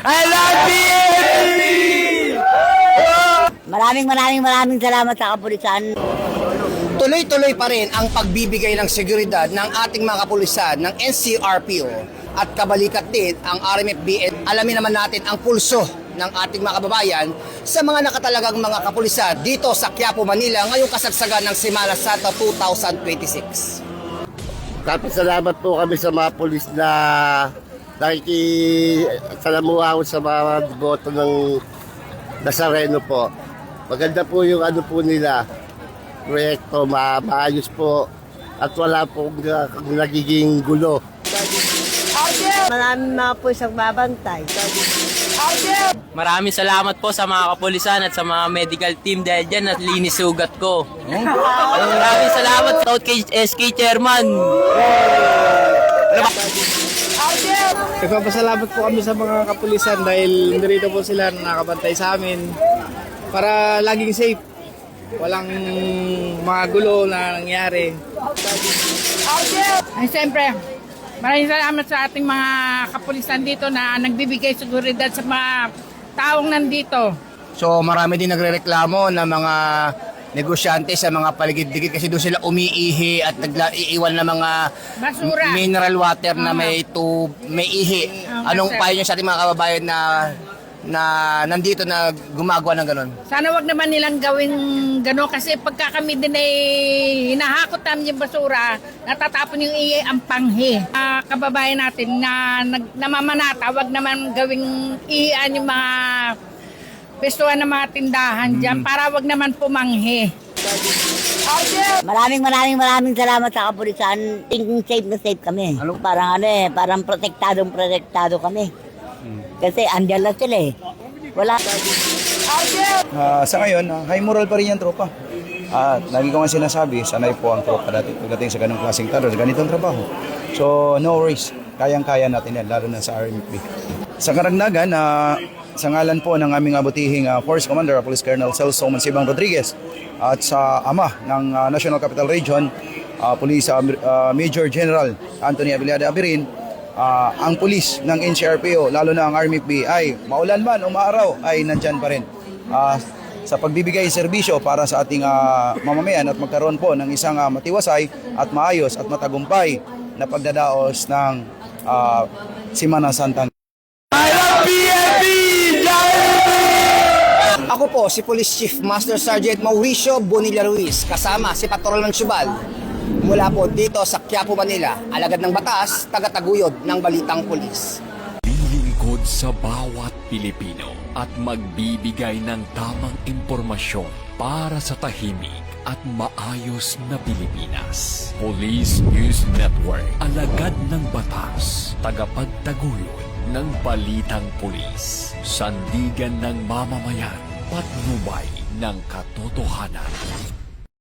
I love PNP! Maraming salamat sa kapulisan. Tuloy-tuloy pa rin ang pagbibigay ng seguridad ng ating mga kapulisan ng NCRPO at kabalikat din ang RMFB. Alamin naman natin ang pulso ng ating mga kababayan sa mga nakatalagang mga kapulisan dito sa Quiapo, Manila ngayong kasagsagan ng Semana Santa 2026. Salamat po kami sa mga pulis na nakikisalamuha sa mga boto ng Nazareno po. Maganda po yung ano po nila, proyekto, maayos po at wala pong nagiging gulo. Maraming mga pulis ang babantay. Maraming salamat po sa mga kapulisan at sa mga medical team dahil dyan at linis sugat ko. Maraming salamat sa kay SK Chairman. Nagpapasalamat po kami sa mga kapulisan dahil nandito po sila nakabantay sa amin para laging safe. Walang mga gulo na nangyari. Ay, siyempre, maraming salamat sa ating mga kapulisan dito na nagbibigay seguridad sa mga taong nandito. So marami din nagrereklamo ng mga negosyante sa mga paligid-ligid kasi doon sila umiihi at nag-iiwan ng mga Basura. mineral water na may ihi. Anong sir. payo niyo sa ating mga kababayan na nandito na gumagawa ng ganun? Sana wag naman nilang gawin gano'n kasi pagka kami din ay hinahakot namin yung basura, natatapon yung iye ang panghi. Kababayan natin na namamanata, wag naman gawing iyan yung mga pestuhan ng mga tindahan dyan para wag naman pumanghi. Maraming salamat sa kapulisan. Thinking safe na safe kami. Parang protektado kami. Kasi andyan lang sila eh. Wala. Sa ngayon, high moral pa rin yung tropa. At lagi ko nga sinasabi, sanay po ang tropa dati pagdating sa ganong klaseng talo, sa ganitong trabaho. So, no worries. Kayang-kaya natin yan, lalo na sa RMP. Sa karagdagan, sa ngalan po ng aming abutihing Force Commander, Police Colonel Celso Mansibang Rodriguez, at sa ama ng National Capital Region, Police Major General Anthony Abiliada Abirin, ang pulis ng NCRPO, lalo na ang RMFB, ay maulan man o maaraw ay nandyan pa rin sa pagbibigay serbisyo para sa ating mamamayan at magkaroon po ng isang matiwasay at maayos at matagumpay na pagdadaos ng Semana Santa. I love PNP! Ako po si Police Chief Master Sergeant Mauricio Bonilla Ruiz kasama si Patrol Mansubal mula po dito sa Quiapo, Manila, alagad ng batas, tagataguyod ng Balitang Pulis. Lilingkod sa bawat Pilipino at magbibigay ng tamang impormasyon para sa tahimik at maayos na Pilipinas. Police News Network, alagad ng batas, tagapagtaguyod ng Balitang Pulis, sandigan ng mamamayan, patnubay ng katotohanan.